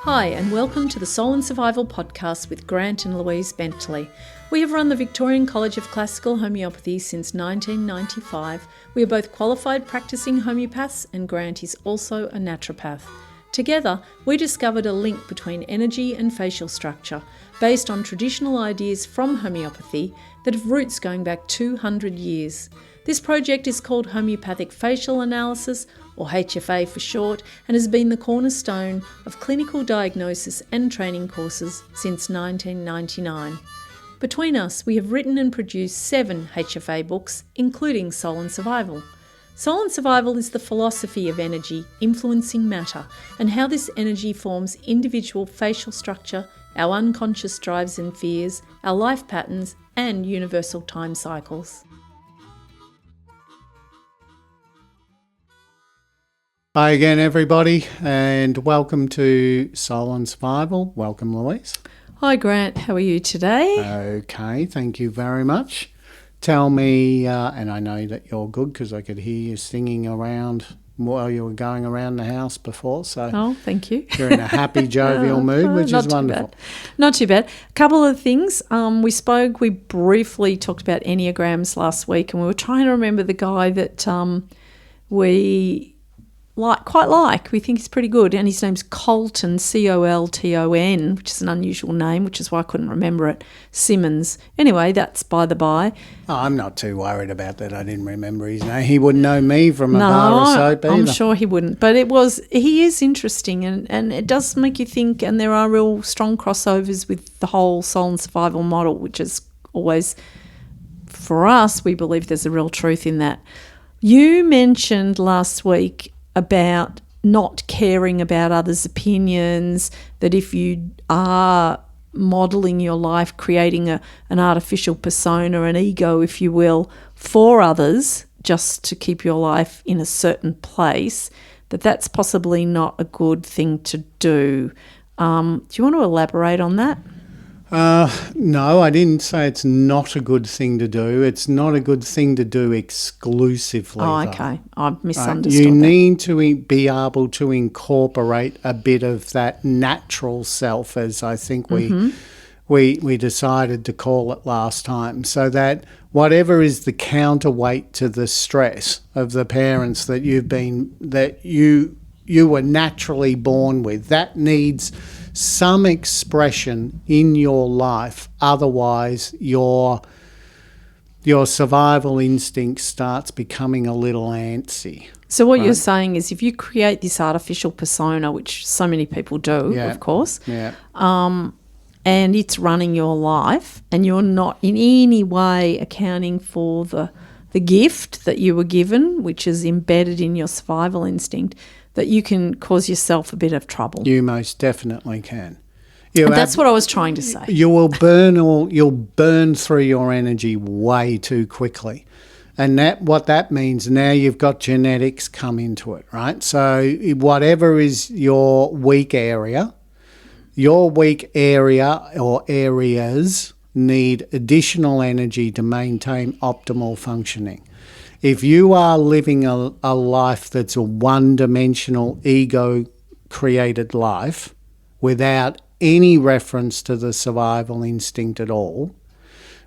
Hi, and welcome to the Soul and Survival podcast with Grant and Louise Bentley. We have run the Victorian College of Classical Homeopathy since 1995. We are both qualified practicing homeopaths, and Grant is also a naturopath. Together, we discovered a link between energy and facial structure based on traditional ideas from homeopathy that have roots going back 200 years. This project is called Homeopathic Facial Analysis, or HFA for short, and has been the cornerstone of clinical diagnosis and training courses since 1999. Between us, we have written and produced 7 HFA books, including Soul and Survival. Soul and Survival is the philosophy of energy influencing matter and how this energy forms individual facial structure, our unconscious drives and fears, our life patterns, and universal time cycles. Hi again, everybody, and welcome to Soul and Survival. Welcome, Louise. Hi, Grant. How are you today? Okay, thank you very much. Tell me, and I know that you're good because I could hear you singing around while you were going around the house before. So, oh, thank you. You're in a happy, jovial mood, which is wonderful. Not too bad. A couple of things. We briefly talked about Enneagrams last week, and we were trying to remember the guy that we quite like. We think he's pretty good, and his name's Colton, Colton, which is an unusual name, which is why I couldn't remember it. Simmons. Anyway, that's by the by. Oh, I'm not too worried about that. I didn't remember his name. He wouldn't know me from a bar of soap either. I'm sure he wouldn't. But he is interesting, and it does make you think, and there are real strong crossovers with the whole Soul and Survival model, which is always, for us, we believe there's a real truth in that. You mentioned last week about not caring about others' opinions, that if you are modelling your life, creating an artificial persona, an ego, if you will, for others, just to keep your life in a certain place, that's possibly not a good thing to do. Do you want to elaborate on that? No, I didn't say it's not a good thing to do. It's not a good thing to do exclusively. Oh, okay. I misunderstood. You need to be able to incorporate a bit of that natural self, as I think we decided to call it last time, so that whatever is the counterweight to the stress of the parents that you were naturally born with, that needs some expression in your life. Otherwise, your survival instinct starts becoming a little antsy. So what you're saying is, if you create this artificial persona, which so many people do, of course, and it's running your life, and you're not in any way accounting for the gift that you were given, which is embedded in your survival instinct, that you can cause yourself a bit of trouble. You most definitely can. That's what I was trying to say. You'll burn through your energy way too quickly. And what that means, now you've got genetics come into it, right? So whatever is your weak area or areas need additional energy to maintain optimal functioning. If you are living a life that's a one-dimensional ego-created life without any reference to the survival instinct at all,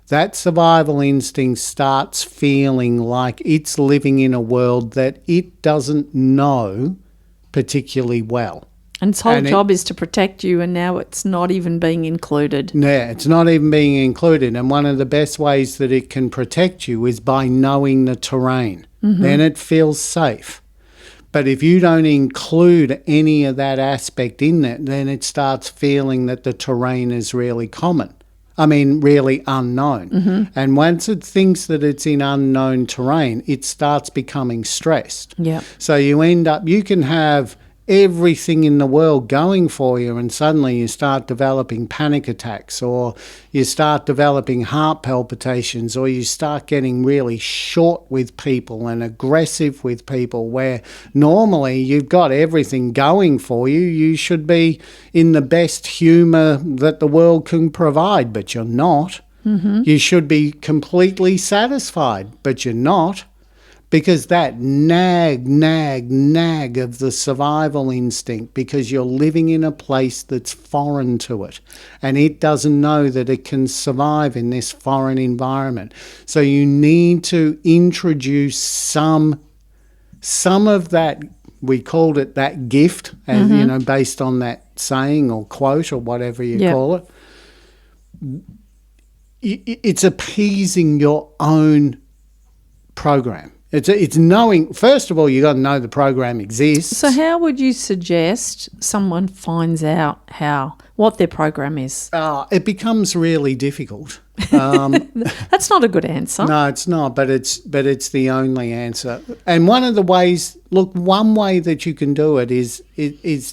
that survival instinct starts feeling like it's living in a world that it doesn't know particularly well. And its whole job is to protect you, and now it's not even being included. Yeah, it's not even being included. And one of the best ways that it can protect you is by knowing the terrain. Mm-hmm. Then it feels safe. But if you don't include any of that aspect in it, then it starts feeling that the terrain is really really unknown. Mm-hmm. And once it thinks that it's in unknown terrain, it starts becoming stressed. Yeah. So you can have everything in the world going for you, and suddenly you start developing panic attacks, or you start developing heart palpitations, or you start getting really short with people and aggressive with people, where normally you've got everything going for you. You should be in the best humour that the world can provide, but you're not. Mm-hmm. You should be completely satisfied, but you're not. because that nag of the survival instinct, because you're living in a place that's foreign to it and it doesn't know that it can survive in this foreign environment. So you need to introduce some of that, we called it that gift, as you know, based on that saying or quote or whatever you call it. It's appeasing your own program. It's knowing, first of all, you got to know the program exists. So how would you suggest someone finds out what their program is? It becomes really difficult. That's not a good answer. No, it's not, but it's the only answer. And one of the ways, one way that you can do it is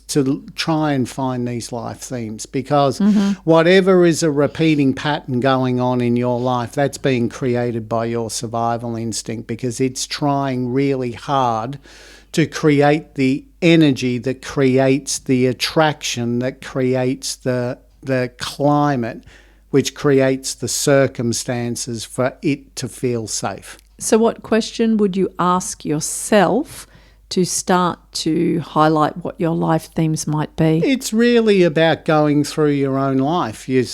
to try and find these life themes, because whatever is a repeating pattern going on in your life, that's being created by your survival instinct, because it's trying really hard to create the energy that creates the attraction, that creates the climate, which creates the circumstances for it to feel safe. So what question would you ask yourself to start to highlight what your life themes might be? It's really about going through your own life. You're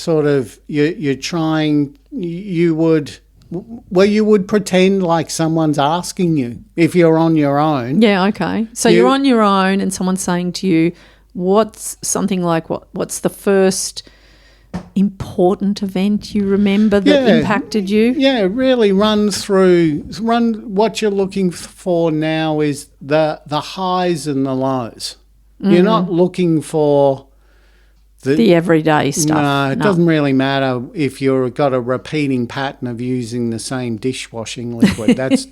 trying, you would pretend like someone's asking you if you're on your own. Yeah, okay. So you're on your own and someone's saying to you, what's the first important event you remember that impacted you? Yeah, really run what you're looking for now is the highs and the lows. You're not looking for the everyday stuff. No, it doesn't really matter if you've got a repeating pattern of using the same dishwashing liquid. That's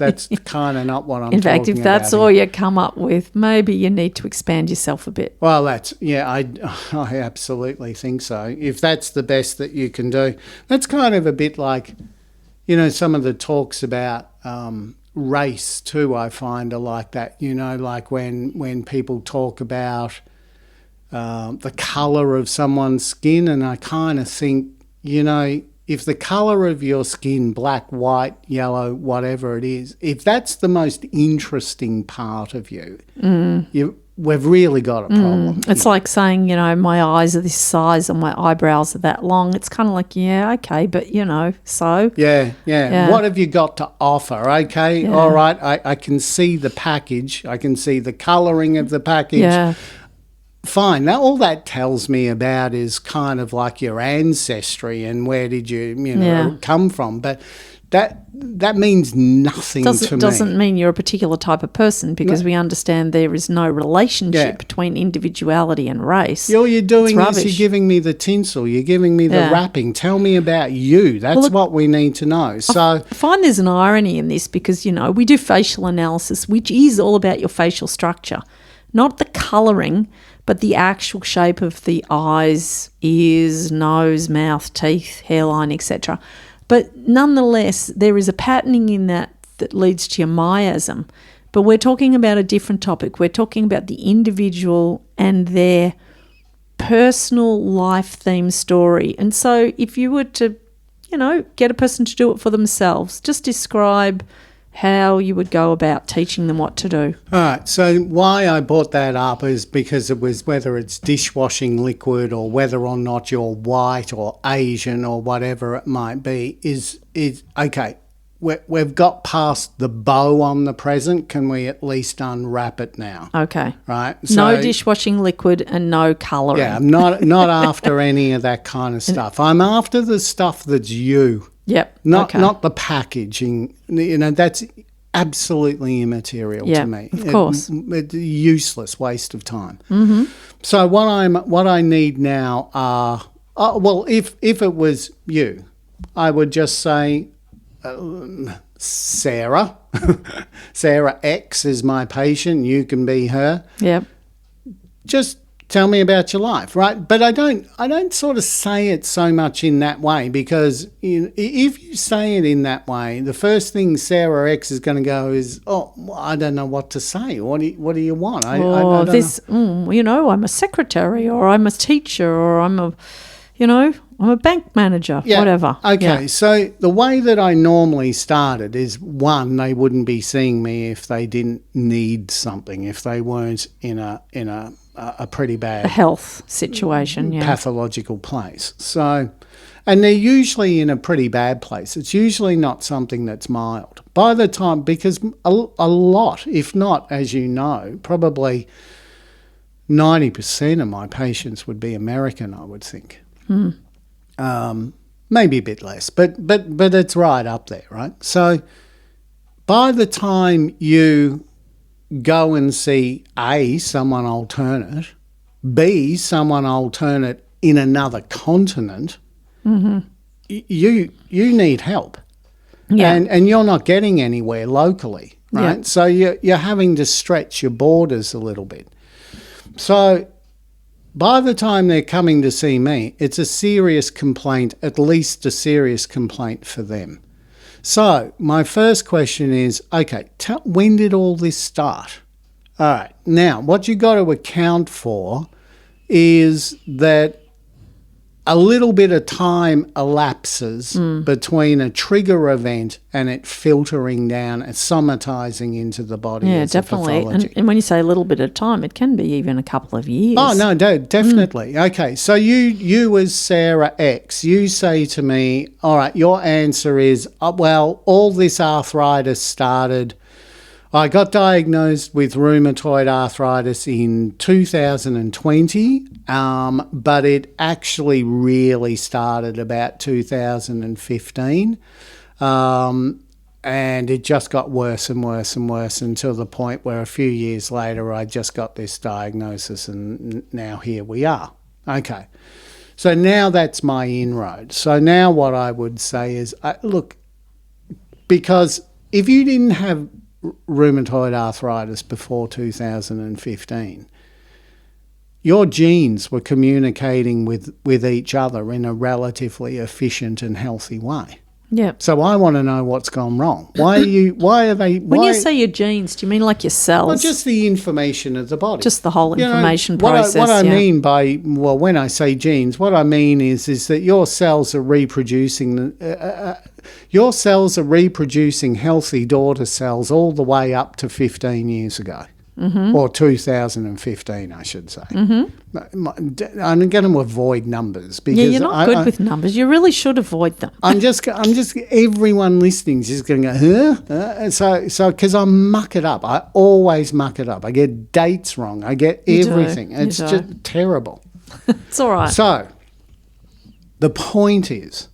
kind of not what I'm talking about. In fact, if that's all you come up with, maybe you need to expand yourself a bit. Well, I absolutely think so. If that's the best that you can do. That's kind of a bit like, some of the talks about race too, I find are like that. Like when people talk about the colour of someone's skin, and I kind of think, if the colour of your skin, black, white, yellow, whatever it is, if that's the most interesting part of you, we've really got a problem. It's like saying, my eyes are this size and my eyebrows are that long. It's kind of like, yeah, okay, but, so. Yeah. What have you got to offer? Okay, all right, I can see the package. I can see the colouring of the package. Yeah. Fine. Now, all that tells me about is kind of like your ancestry and where did you, come from. But that means nothing to me. Doesn't mean you're a particular type of person, because we understand there is no relationship between individuality and race. All you're doing is you're giving me the tinsel, you're giving me the wrapping. Tell me about you. That's what we need to know. So I find there's an irony in this, because, we do facial analysis, which is all about your facial structure, not the colouring, but the actual shape of the eyes, ears, nose, mouth, teeth, hairline, etc. But nonetheless, there is a patterning in that leads to your miasm. But we're talking about a different topic. We're talking about the individual and their personal life theme story. And so if you were to, get a person to do it for themselves, just describe how you would go about teaching them what to do. All right, so why I brought that up is because it was whether it's dishwashing liquid or whether or not you're white or Asian or whatever it might be, is okay, we've got past the bow on the present. Can we at least unwrap it now? Okay. Right? So, no dishwashing liquid and no colouring. Yeah, I'm not after any of that kind of stuff. I'm after the stuff that's you. Yep. Not the packaging. That's absolutely immaterial to me. Of course. It's a useless waste of time. Mm-hmm. So what I need now are, if it was you, I would just say, Sarah. Sarah X is my patient. You can be her. Yep. Just tell me about your life, right? But I don't sort of say it so much in that way, because if you say it in that way, the first thing Sarah X is going to go is, I don't know what to say. What do you want? I don't know. I'm a secretary, or I'm a teacher, or I'm a I'm a bank manager, whatever. Okay, so the way that I normally started is, one, they wouldn't be seeing me if they didn't need something, if they weren't in a pretty bad health situation, pathological place. So, and they're usually in a pretty bad place. It's usually not something that's mild. By the time, because a lot, if not, as you know, probably 90% of my patients would be American, I would think. Maybe a bit less, but it's right up there, right? So by the time you go and see A, someone alternate, B, someone alternate in another continent, you need help. Yeah. And you're not getting anywhere locally, right? Yeah. So you're having to stretch your borders a little bit. So by the time they're coming to see me, it's a serious complaint, at least a serious complaint for them. So my first question is, okay, when did all this start? All right, now what you got to account for is that a little bit of time elapses between a trigger event and it filtering down and somatizing into the body as definitely. a pathology. And when you say a little bit of time, it can be even a couple of years. Oh, no, definitely. Okay, so you as Sarah X, you say to me, all right, your answer is, well, all this arthritis started, I got diagnosed with rheumatoid arthritis in 2020, but it actually really started about 2015. And it just got worse and worse and worse until the point where a few years later I just got this diagnosis, and now here we are. Okay, so now that's my inroad. So now what I would say is, look, because if you didn't have rheumatoid arthritis before 2015, your genes were communicating with each other in a relatively efficient and healthy way. Yeah. So I want to know what's gone wrong. Why are they? When you say your genes, do you mean like your cells? Well, just the information of the body. Just the whole information process. What I mean by, when I say genes, what I mean is that your cells are reproducing. Your cells are reproducing healthy daughter cells all the way up to 15 years ago. Or 2015, I should say. I'm going to avoid numbers because you're not good with numbers. You really should avoid them. I'm just. Everyone listening is just going to go, huh? So because I muck it up. I always muck it up. I get dates wrong. I get everything. It's just terrible. It's all right. So the point is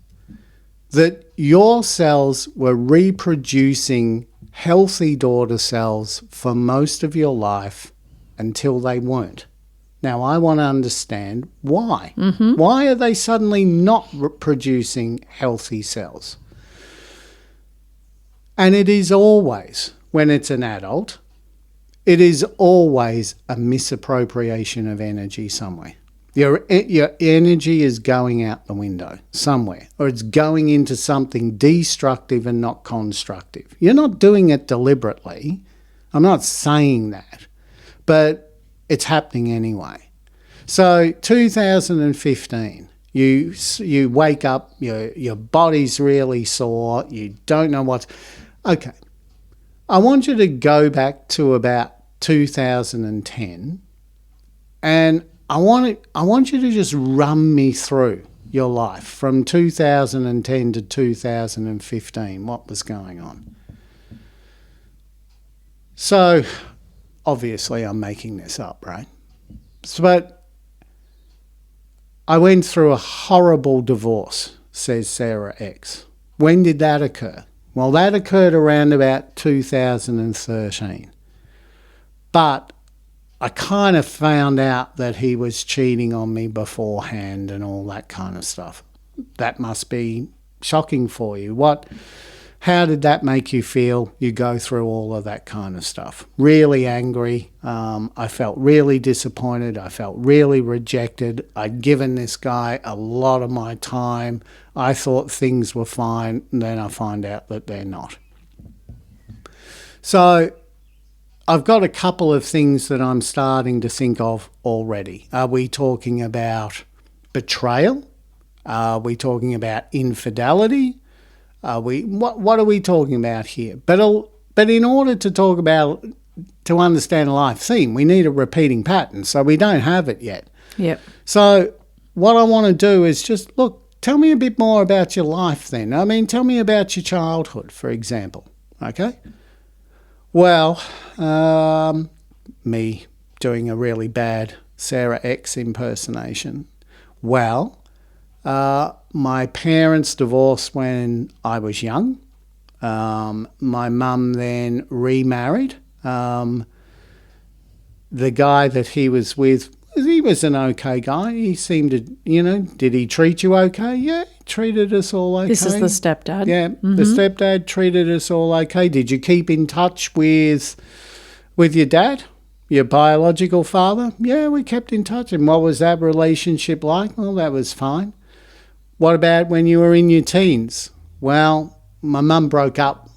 that your cells were reproducing healthy daughter cells for most of your life until they weren't. Now, I want to understand why. Why are they suddenly not producing healthy cells? And it is always, when it's an adult, it is always a misappropriation of energy somewhere. Your energy is going out the window somewhere, or it's going into something destructive and not constructive. You're not doing it deliberately. I'm not saying that, but it's happening anyway. So 2015, you wake up, your body's really sore, you don't know what's... Okay, I want you to go back to about 2010, and I want you to just run me through your life from 2010 to 2015, what was going on. So, obviously I'm making this up, right? But I went through a horrible divorce, says Sarah X. When did that occur? Well, that occurred around about 2013. But I kind of found out that he was cheating on me beforehand and all that kind of stuff. That must be shocking for you. How did that make you feel? You go through all of that kind of stuff. Really angry. I felt really disappointed. I felt really rejected. I'd given this guy a lot of my time. I thought things were fine, and then I find out that they're not. So I've got a couple of things that I'm starting to think of already. Are we talking about betrayal? Are we talking about infidelity? What are we talking about here? But in order to understand a life theme, we need a repeating pattern. So we don't have it yet. Yep. So what I want to do is just, look, tell me a bit more about your life then. I mean, tell me about your childhood, for example. Okay? Well, me doing a really bad Sarah X impersonation. Well, my parents divorced when I was young. My mum then remarried. The guy that he was with, he was an okay guy. He seemed to, did he treat you okay? Yeah, he treated us all okay. This is the stepdad? Yeah, the stepdad treated us all okay. Did you keep in touch with your dad, your biological father? Yeah, we kept in touch. And what was that relationship like? Well, that was fine. What about when you were in your teens? Well, my mum broke up.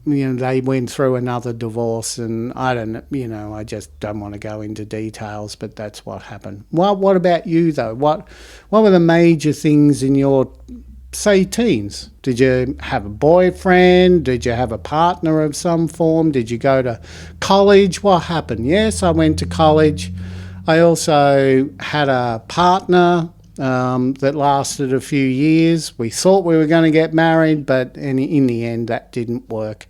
They went through another divorce, and I just don't want to go into details, but that's what happened. Well, what about you, though? What were the major things in your, say, teens? Did you have a boyfriend? Did you have a partner of some form? Did you go to college? What happened? Yes, I went to college. I also had a partner that lasted a few years. We thought we were going to get married, but in the end, that didn't work.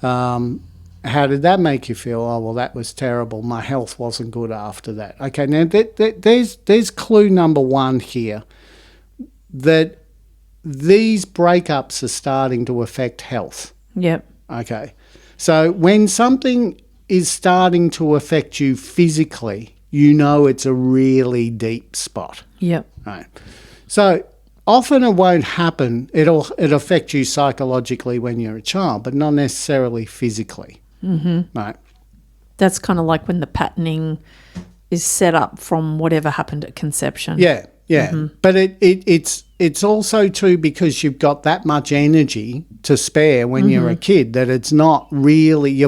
How did that make you feel? Oh, well, that was terrible. My health wasn't good after that. Okay, now there's clue number one here, that these breakups are starting to affect health. Yep. Okay. So when something is starting to affect you physically, it's a really deep spot. Yep. Right. So often it won't happen. It'll affect you psychologically when you're a child, but not necessarily physically. Mm-hmm. Right. That's kind of like when the patterning is set up from whatever happened at conception. Yeah. Yeah. Mm-hmm. But it's also too because you've got that much energy to spare when you're a kid that it's not really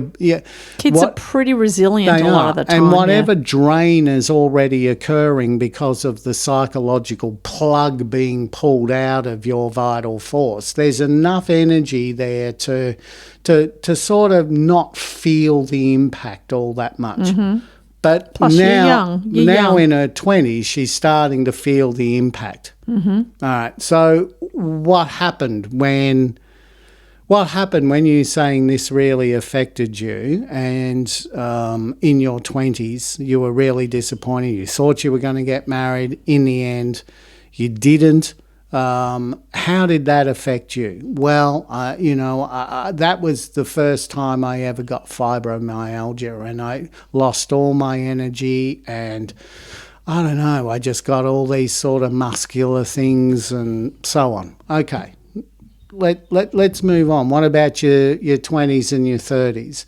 kids are pretty resilient a lot of the time. And whatever drain is already occurring because of the psychological plug being pulled out of your vital force, there's enough energy there to sort of not feel the impact all that much. Mm-hmm. But plus now you're young. In her 20s, she's starting to feel the impact. Mm-hmm. All right. So what happened when you're saying this really affected you, and in your 20s you were really disappointed? You thought you were going to get married. In the end, you didn't. How did that affect you? Well, that was the first time I ever got fibromyalgia, and I lost all my energy, and I don't know, I just got all these sort of muscular things and so on. Okay, let's move on. What about your 20s and your 30s?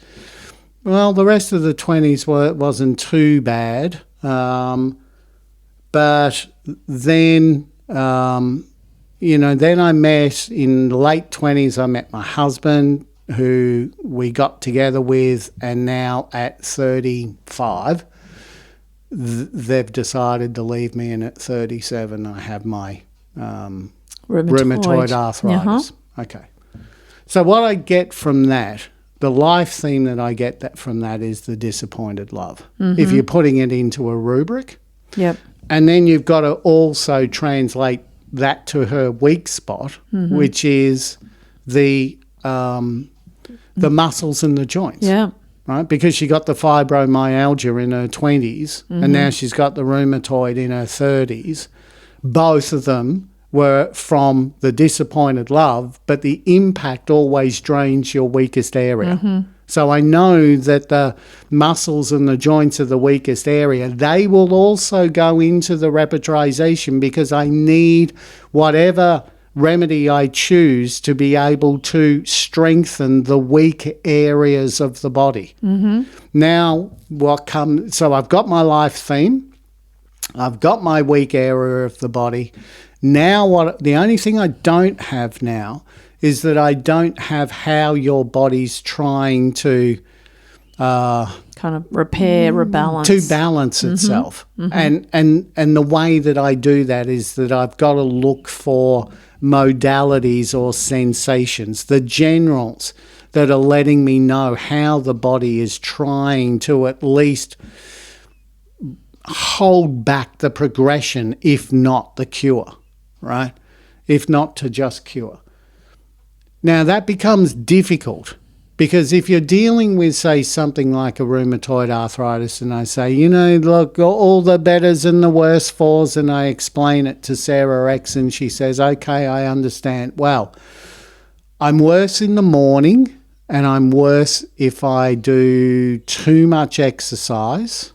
Well, the rest of the 20s wasn't too bad, but then... then I met, in the late 20s, I met my husband, who we got together with, and now at 35, they've decided to leave me, and at 37 I have my rheumatoid arthritis. Uh-huh. Okay. So what I get from that, the life theme that I get from that is the disappointed love. Mm-hmm. If you're putting it into a rubric. Yep. And then you've got to also translate that to her weak spot, which is the muscles and the joints. Yeah. Right? Because she got the fibromyalgia in her 20s, and now she's got the rheumatoid in her 30s. Both of them were from the disappointed love, but the impact always drains your weakest area. Mm-hmm. So I know that the muscles and the joints are the weakest area. They will also go into the repetirization because I need whatever remedy I choose to be able to strengthen the weak areas of the body. Mm-hmm. Now, so I've got my life theme. I've got my weak area of the body. Now, the only thing I don't have now is that I don't have how your body's trying to kind of repair, rebalance. To balance itself. And the way that I do that is that I've got to look for modalities or sensations, the generals that are letting me know how the body is trying to at least hold back the progression, if not the cure, right? If not to just cure. Now, that becomes difficult because if you're dealing with, say, something like a rheumatoid arthritis and I say, look, all the betters and the worse fors, and I explain it to Sarah X and she says, okay, I understand. Well, I'm worse in the morning and I'm worse if I do too much exercise.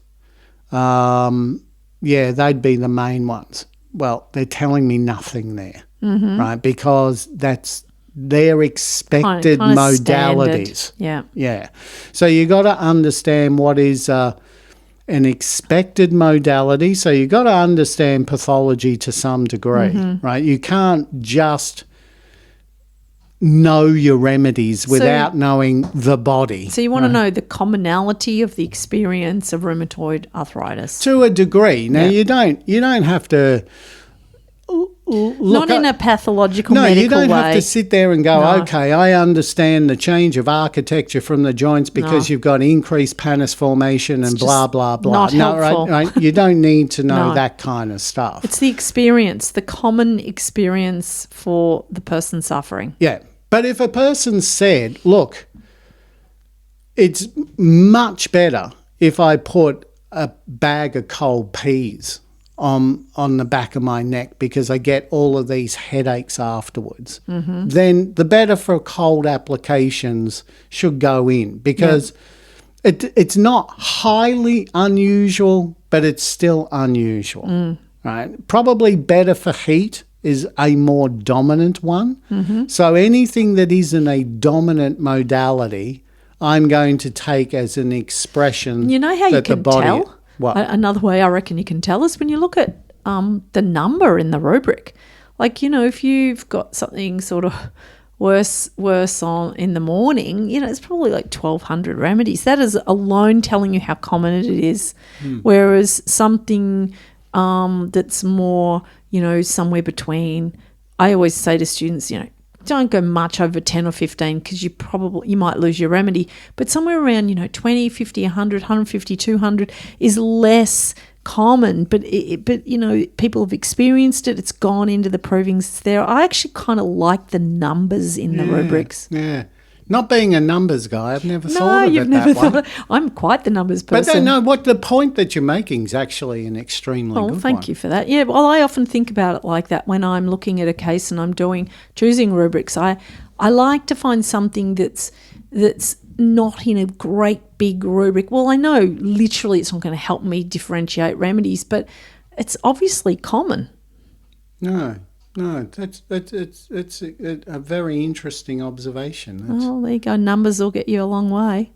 They'd be the main ones. Well, they're telling me nothing there, right? Because that's their expected kind of modalities. Standard. Yeah. So you got to understand what is an expected modality. So you got to understand pathology to some degree, right? You can't just know your remedies without knowing the body. So you want to know the commonality of the experience of rheumatoid arthritis to a degree. Now you don't have to not in a pathological medical way. No, you don't have to sit there and go, okay, I understand the change of architecture from the joints because you've got increased pannus formation and blah, blah, blah. Not helpful. Right? You don't need to know that kind of stuff. It's the experience, the common experience for the person suffering. Yeah. But if a person said, look, it's much better if I put a bag of cold peas on the back of my neck because I get all of these headaches afterwards, then the better for cold applications should go in because it's not highly unusual, but it's still unusual, right? Probably better for heat is a more dominant one. So anything that isn't a dominant modality, I'm going to take as an expression. You know how you can tell? What? Another way I reckon you can tell is when you look at the number in the rubric. Like, if you've got something sort of worse on in the morning, it's probably like 1,200 remedies. That is alone telling you how common it is. Whereas something that's more, somewhere between, I always say to students, don't go much over 10 or 15 because you might lose your remedy. But somewhere around, 20, 50, 100, 150, 200 is less common. But people have experienced it. It's gone into the provings. It's there. I actually kind of like the numbers in the rubrics. Yeah. Not being a numbers guy, I've never thought of it that way. I'm quite the numbers person. But what the point that you're making is actually an extremely good one. Thank you for that. Yeah, well, I often think about it like that when I'm looking at a case and I'm choosing rubrics. I like to find something that's not in a great big rubric. Well, I know literally it's not going to help me differentiate remedies, but it's obviously common. No, it's a very interesting observation. Well, there you go. Numbers will get you a long way.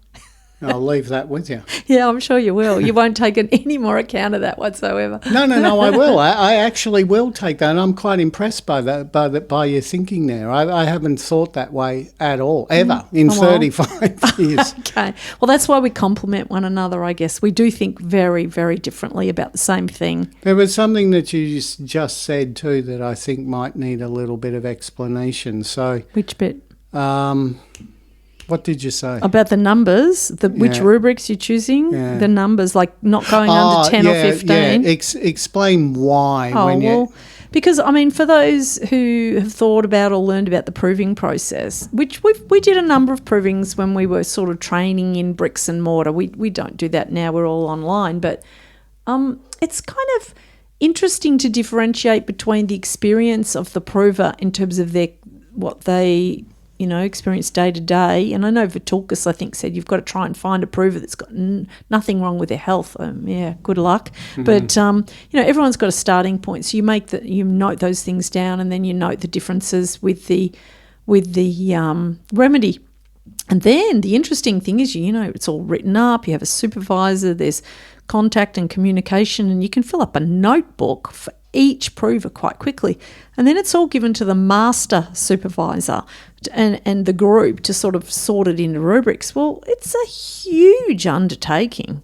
I'll leave that with you. Yeah, I'm sure you will. You won't take any more account of that whatsoever. No, I will. I actually will take that, and I'm quite impressed by that, by your thinking there. I haven't thought that way at all, ever, in 35 years. Okay. Well, that's why we complement one another, I guess. We do think very, very differently about the same thing. There was something that you just said too that I think might need a little bit of explanation. So, which bit? What did you say? About the numbers, which rubrics you're choosing, the numbers, like not going under 10 or 15. Yeah. Explain why. Because, for those who have thought about or learned about the proving process, which we did a number of provings when we were sort of training in bricks and mortar. We don't do that now, we're all online. But it's kind of interesting to differentiate between the experience of the prover in terms of what they experience day to day. And I know Vitulkas, I think, said you've got to try and find a prover that's got nothing wrong with their health. Good luck. Mm-hmm. But, everyone's got a starting point. So you note those things down and then you note the differences with the remedy. And then the interesting thing is, it's all written up. You have a supervisor, there's contact and communication, and you can fill up a notebook for each prover quite quickly. And then it's all given to the master supervisor and the group to sort of sort it into rubrics. Well, it's a huge undertaking.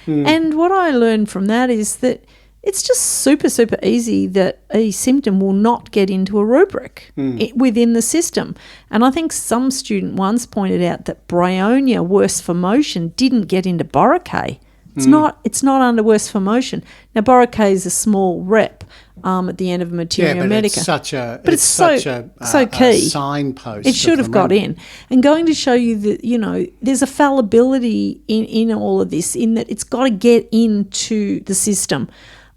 And what I learned from that is that it's just super, super easy that a symptom will not get into a rubric within the system. And I think some student once pointed out that bryonia, worse for motion, didn't get into Boracay. It's not under worse for motion. Now, Boracay is a small rep at the end of Materia Medica. It's such a key. Signpost. It should have got in. And going to show you that, there's a fallibility in all of this, in that it's got to get into the system.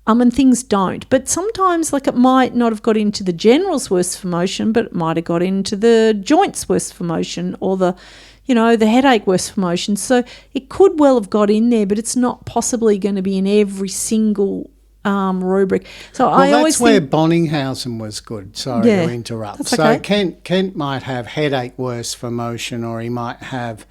And things don't. But sometimes, it might not have got into the general's worse for motion, but it might have got into the joints worse for motion, or the headache worse for motion. So it could well have got in there, but it's not possibly going to be in every single rubric. So I always think that's where Bonninghausen was good. Sorry to interrupt. That's okay. So Kent might have headache worse for motion, or he might have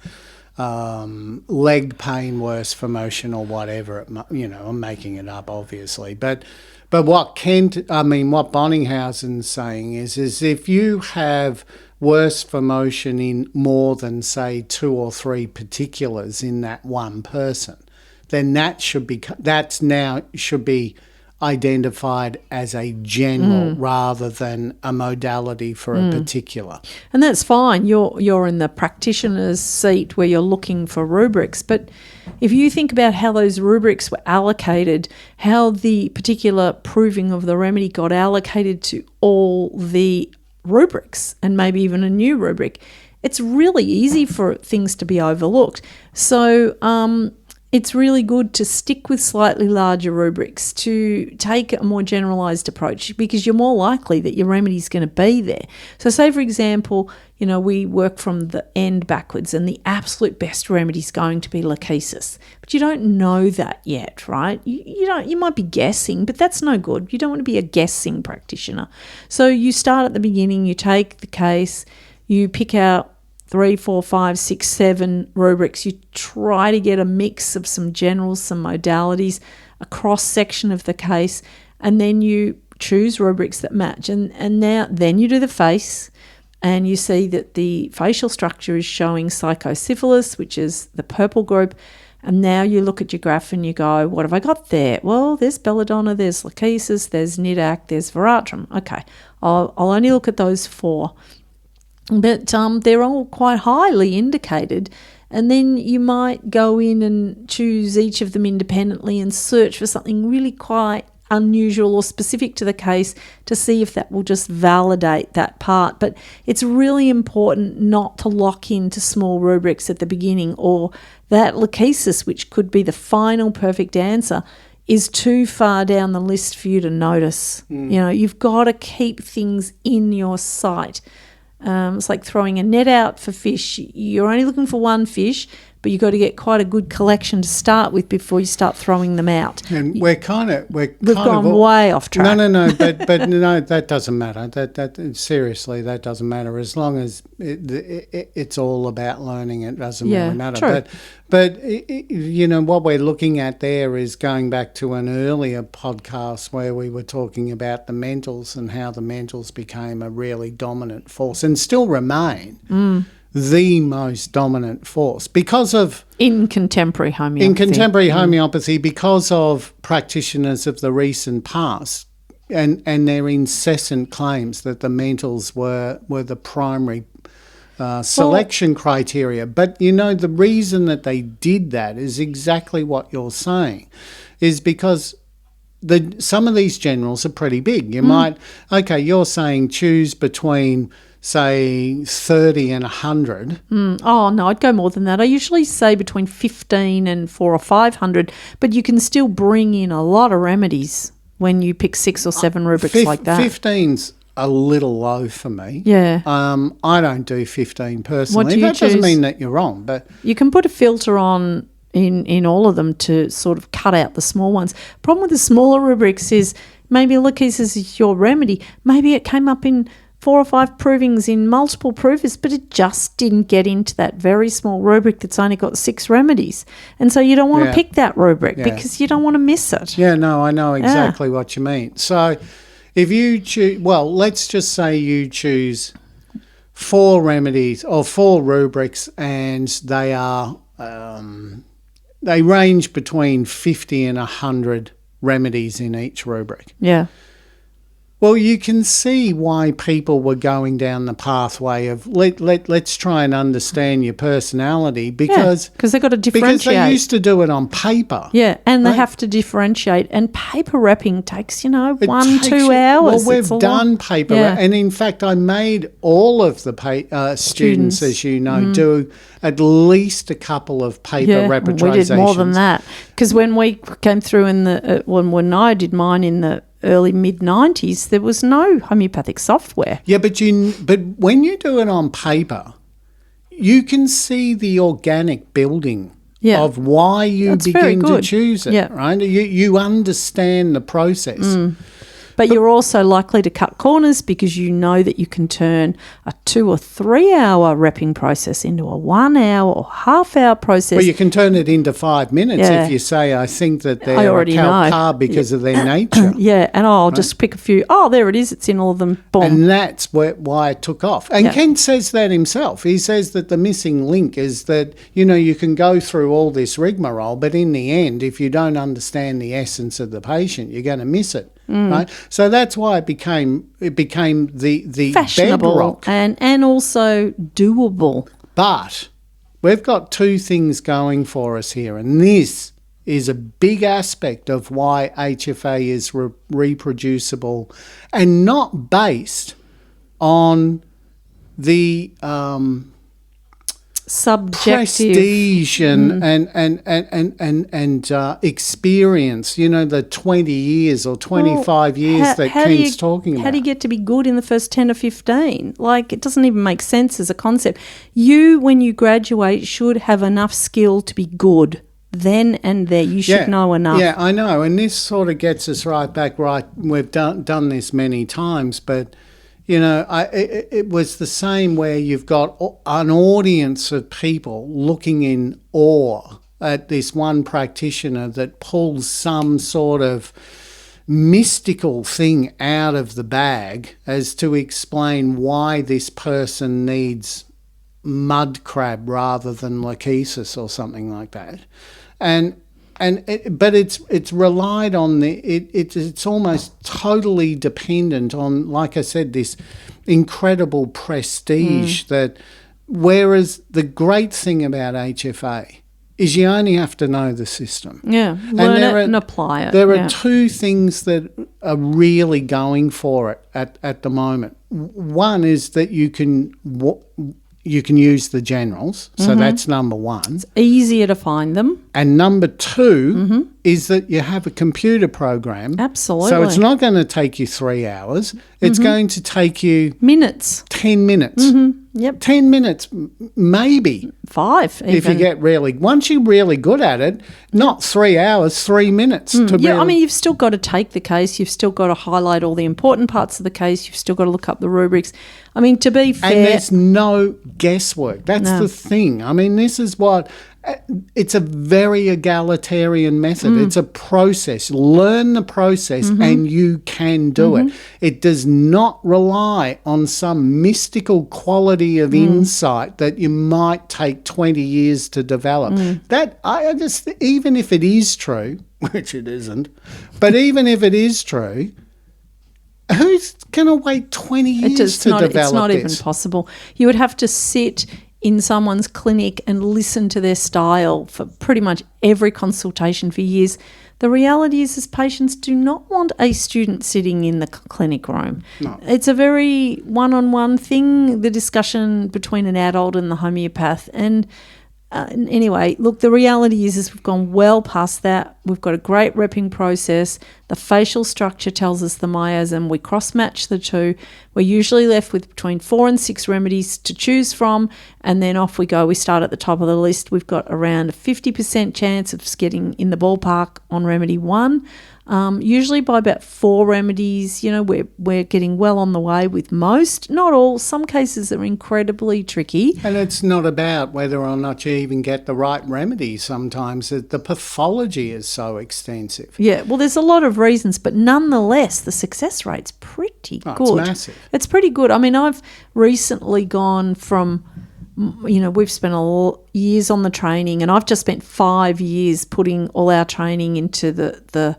leg pain worse for motion, or whatever. I'm making it up, obviously, but what Bonninghausen's saying is if you have worse for motion in more than, say, 2 or 3 particulars in that one person, then that should be identified as a general rather than a modality for a particular. And that's fine. You're in the practitioner's seat where you're looking for rubrics. But if you think about how those rubrics were allocated, how the particular proving of the remedy got allocated to all the rubrics and maybe even a new rubric, it's really easy for things to be overlooked. So it's really good to stick with slightly larger rubrics, to take a more generalised approach, because you're more likely that your remedy is going to be there. So say, for example, we work from the end backwards, and the absolute best remedy is going to be lachesis. But you don't know that yet, right? You might be guessing, but that's no good. You don't want to be a guessing practitioner. So you start at the beginning, you take the case, you pick out 3, 4, 5, 6, 7 rubrics. You try to get a mix of some generals, some modalities, a cross-section of the case, and then you choose rubrics that match. And then you do the face, and you see that the facial structure is showing psychosyphilis, which is the purple group. And now you look at your graph and you go, what have I got there? Well, there's belladonna, there's lachesis, there's nidac, there's veratrum. Okay, I'll only look at those 4. But they're all quite highly indicated, and then you might go in and choose each of them independently and search for something really quite unusual or specific to the case to see if that will just validate that part. But it's really important not to lock into small rubrics at the beginning, or that lachesis, which could be the final perfect answer, is too far down the list for you to notice. You've got to keep things in your sight. It's like throwing a net out for fish. You're only looking for one fish, but you've got to get quite a good collection to start with before you start throwing them out. And we've gone way off track. No, but no, that doesn't matter. That seriously, that doesn't matter. As long as it's all about learning, it doesn't really matter. True. But what we're looking at there is going back to an earlier podcast where we were talking about the mentals and how the mentals became a really dominant force and still remain the most dominant force because of... In contemporary homeopathy. Because of practitioners of the recent past and their incessant claims that the mentals were the primary selection criteria. But, the reason that they did that is exactly what you're saying, is because some of these generals are pretty big. You're saying choose between, say, 30 and 100. Oh, no, I'd go more than that. I usually say between 15 and 400 or 500, but you can still bring in a lot of remedies when you pick 6 or 7 rubrics like that. 15's a little low for me. Yeah. I don't do 15 personally. What do you that choose? Doesn't mean that you're wrong, but you can put a filter on in all of them to sort of cut out the small ones. Problem with the smaller rubrics is maybe lachesis is your remedy. Maybe it came up in 4 or 5 provings in multiple provers, but it just didn't get into that very small rubric that's only got 6 remedies. And so you don't want to pick that rubric because you don't want to miss it. Yeah, no, I know exactly what you mean. So if you choose, well, let's just say you choose 4 remedies or 4 rubrics, and they are they range between 50 and 100 remedies in each rubric. Yeah. Well, you can see why people were going down the pathway of let's try and understand your personality, because they've got to differentiate. Because they used to do it on paper. Yeah, and they have to differentiate. And paper wrapping takes, 1-2 hours. Well, we've done paper, and in fact, I made all of the students, as you know, do at least a couple of paper repetrizations. We did more than that, because when we came through in the when I did mine in the early mid-90s, there was no homeopathic software. Yeah, but when you do it on paper, you can see the organic building of why you begin to choose it, right? You understand the process. But you're also likely to cut corners because you know that you can turn a 2 or 3 hour repping process into a 1 hour or half-hour process. Well, you can turn it into 5 minutes if you say, I think that they're a calcar because of their nature. And I'll just pick a few. Oh, there it is. It's in all of them. Boom. And that's why it took off. And Ken says that himself. He says that the missing link is that, you can go through all this rigmarole, but in the end, if you don't understand the essence of the patient, you're going to miss it. Right, so that's why it became the fashionable bedrock and also doable. But we've got 2 things going for us here, and this is a big aspect of why HFA is reproducible and not based on the subjective prestige and experience, the 20 years or 25 years that Ken's talking about. How do you get to be good in the first 10 or 15? Like, it doesn't even make sense as a concept. You, when you graduate, should have enough skill to be good. Then and there, you should know enough. Yeah, I know, and this sort of gets us right. We've done this many times, but it was the same where you've got an audience of people looking in awe at this one practitioner that pulls some sort of mystical thing out of the bag as to explain why this person needs mud crab rather than lachesis or something like that. But it's relied on it's almost totally dependent on, like I said, this incredible prestige that, whereas the great thing about HFA is you only have to know the system. Yeah, learn it and apply it. There are 2 things that are really going for it at the moment. One is that you can use the generals, so that's number 1. It's easier to find them. And number 2 is that you have a computer program. Absolutely. So it's not going to take you 3 hours. It's going to take you... minutes. 10 minutes. Yep. 10 minutes, maybe. 5 even. If you get once you're really good at it, not 3 hours, 3 minutes. You've still got to take the case. You've still got to highlight all the important parts of the case. You've still got to look up the rubrics. I mean, to be fair... And there's no guesswork. That's the thing. I mean, this is what... It's a very egalitarian method. It's a process. Learn the process and you can do it. It does not rely on some mystical quality of insight that you might take 20 years to develop. That even if it is true, which it isn't, but even if it is true, who's going to wait 20 years to develop this? It's not even possible. You would have to sit in someone's clinic and listen to their style for pretty much every consultation for years. The reality is patients do not want a student sitting in the clinic room. No. It's a very one-on-one thing, the discussion between an adult and the homeopath. And anyway, look, the reality is we've gone well past that. We've got a great repping process. The facial structure tells us the miasm. We cross-match the two. We're usually left with between 4 and 6 remedies to choose from, and then off we go. We start at the top of the list. We've got around a 50% chance of getting in the ballpark on remedy 1. Usually by about 4 remedies, we're getting well on the way with most. Not all. Some cases are incredibly tricky. And it's not about whether or not you even get the right remedy. Sometimes the pathology is so extensive. Yeah, well, there's a lot of reasons, but nonetheless, the success rate's pretty good. It's massive. It's pretty good. I mean, I've recently gone from, we've spent years on the training, and I've just spent 5 years putting all our training into the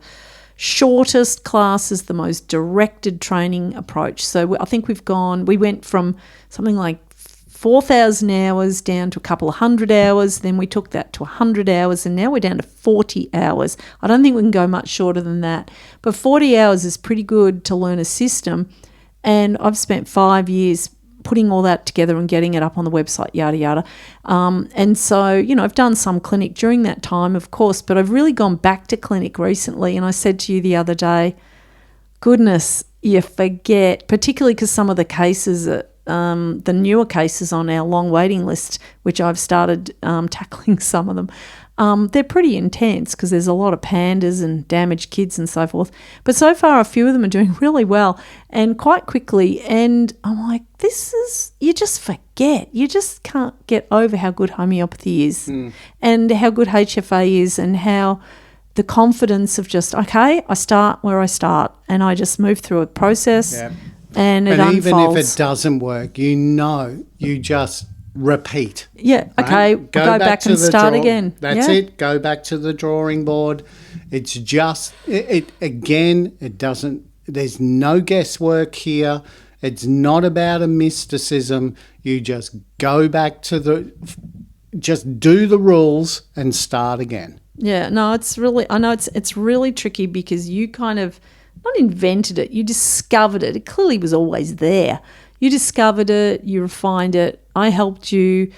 shortest classes, the most directed training approach. So I think we went from something like 4,000 hours down to a couple of hundred hours. Then we took that to 100 hours, and now we're down to 40 hours. I don't think we can go much shorter than that. But 40 hours is pretty good to learn a system. And I've spent 5 years putting all that together and getting it up on the website, yada, yada. And so, I've done some clinic during that time, of course, but I've really gone back to clinic recently. And I said to you the other day, goodness, you forget, particularly because some of the cases, the newer cases on our long waiting list, which I've started tackling some of them, they're pretty intense because there's a lot of pandas and damaged kids and so forth. But so far, a few of them are doing really well and quite quickly. And I'm like, you just forget. You just can't get over how good homeopathy is and how good HFA is, and how the confidence of just, okay, I start where I start and I just move through a process and it unfolds. Even if it doesn't work, you just repeat. Yeah, okay, right? go back and start again. That's it. Go back to the drawing board. It's just, it doesn't, there's no guesswork here. It's not about a mysticism. You just go back to just do the rules and start again. Yeah, no, I know it's really tricky because you kind of not invented it, you discovered it. It clearly was always there. You discovered it, you refined it, I helped you.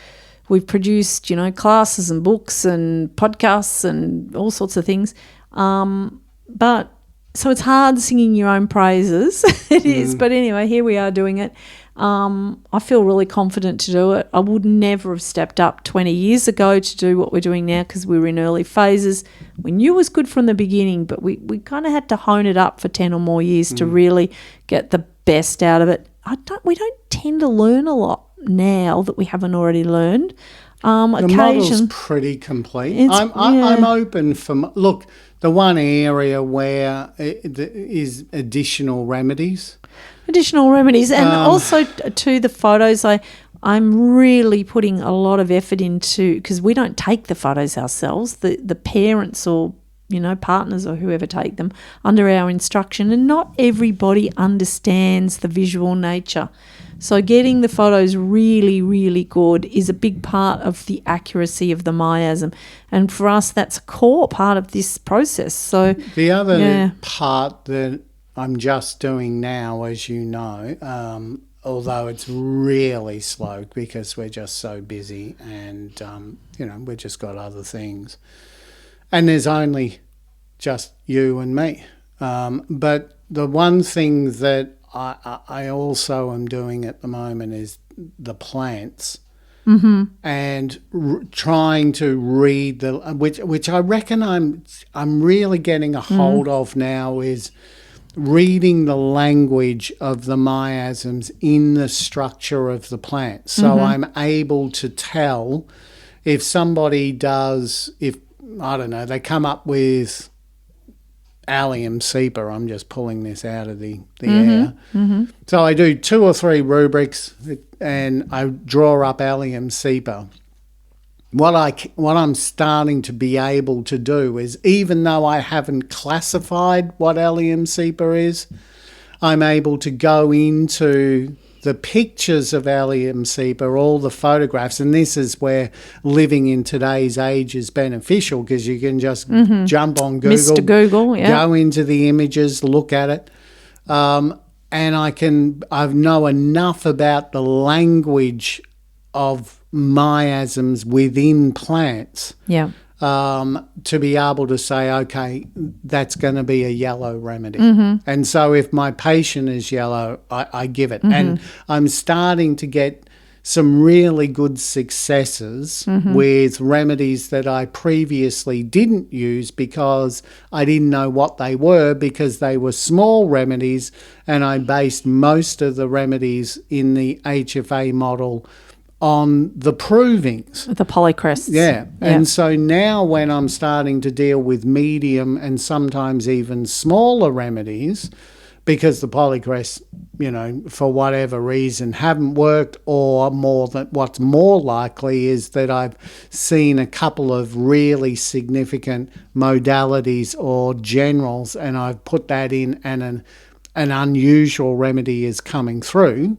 We've produced, classes and books and podcasts and all sorts of things. But so it's hard singing your own praises. It is. But anyway, here we are doing it. I feel really confident to do it. I would never have stepped up 20 years ago to do what we're doing now because we were in early phases. We knew it was good from the beginning, but we kind of had to hone it up for 10 or more years to really get the best out of it. We don't tend to learn a lot now that we haven't already learned. The model's pretty complete. I'm open for look. The one area where is additional remedies. And also to the photos, I'm really putting a lot of effort into, because we don't take the photos ourselves. The parents or partners or whoever take them under our instruction, and not everybody understands the visual nature. So getting the photos really, really good is a big part of the accuracy of the miasm. And for us, that's a core part of this process. So the other part that I'm just doing now, as you know, although it's really slow because we're just so busy and, we've just got other things. And there's only just you and me. But the one thing that I also am doing at the moment is the plants, and trying to read which I reckon I'm really getting a hold of now, is reading the language of the miasms in the structure of the plant. So I'm able to tell if somebody they come up with allium cepa. I'm just pulling this out of the air. So I do 2 or 3 rubrics and I draw up allium cepa. What I'm starting to be able to do is, even though I haven't classified what allium cepa is, I'm able to go into the pictures of allium cepa, all the photographs, and this is where living in today's age is beneficial, because you can just jump on Google, Mr. Google, go into the images, look at it, and I know enough about the language of miasms within plants to be able to say, okay, that's going to be a yellow remedy. And so if my patient is yellow, I give it. And I'm starting to get some really good successes with remedies that I previously didn't use because I didn't know what they were, because they were small remedies, and I based most of the remedies in the HFA model on the provings. The polycrests. Yeah. And so now when I'm starting to deal with medium and sometimes even smaller remedies, because the polycrests, for whatever reason haven't worked, or what's more likely is that I've seen a couple of really significant modalities or generals, and I've put that in, and an unusual remedy is coming through,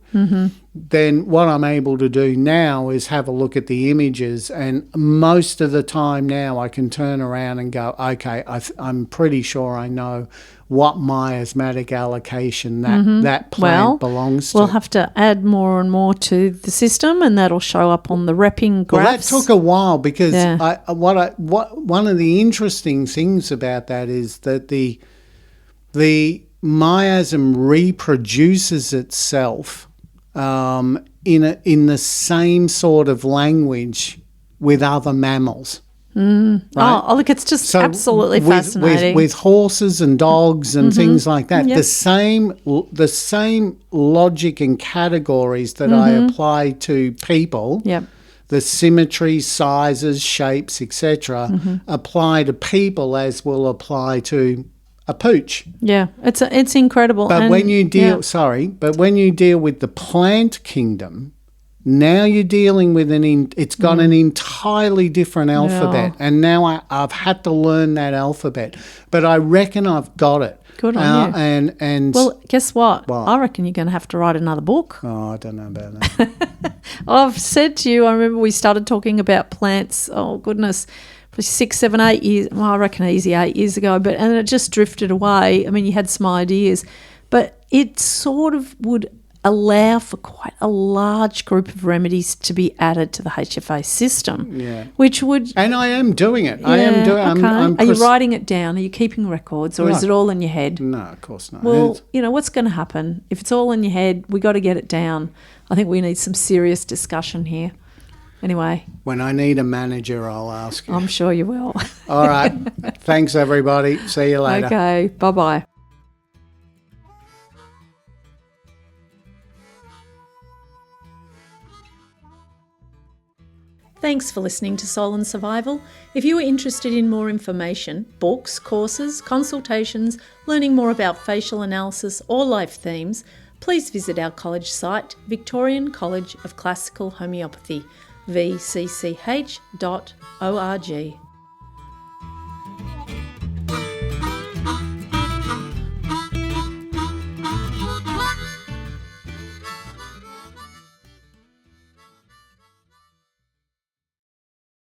then what I'm able to do now is have a look at the images, and most of the time now I can turn around and go, okay, I'm pretty sure I know what miasmatic allocation that plant belongs to. We'll have to add more and more to the system, and that'll show up on the repping graphs. Well, that took a while, because one of the interesting things about that is that the miasm reproduces itself in the same sort of language with other mammals. Right? Oh, look, it's just absolutely fascinating. With horses and dogs and things like that. Yep. The same logic and categories that I apply to people, the symmetry, sizes, shapes, etc., apply to people as will apply to a pooch. Yeah, it's incredible. But when you deal with the plant kingdom, now you're dealing with it's got an entirely different alphabet, and now I've had to learn that alphabet. But I reckon I've got it. Good on you. And well, guess what? I reckon you're going to have to write another book. Oh, I don't know about that. I've said to you, I remember we started talking about plants, oh goodness, for 6, 7, 8 years, well, I reckon easy 8 years ago, and it just drifted away. I mean, you had some ideas, but it sort of would allow for quite a large group of remedies to be added to the HFA system. Yeah. Which would... And I am doing it. Yeah, I am doing it. Okay. Are you writing it down? Are you keeping records, or is it all in your head? No, of course not. Well, what's going to happen? If it's all in your head, we got to get it down. I think we need some serious discussion here. Anyway. When I need a manager, I'll ask you. I'm sure you will. All right. Thanks, everybody. See you later. Okay. Bye-bye. Thanks for listening to Soul and Survival. If you are interested in more information, books, courses, consultations, learning more about facial analysis or life themes, please visit our college site, Victorian College of Classical Homeopathy, vcch.org.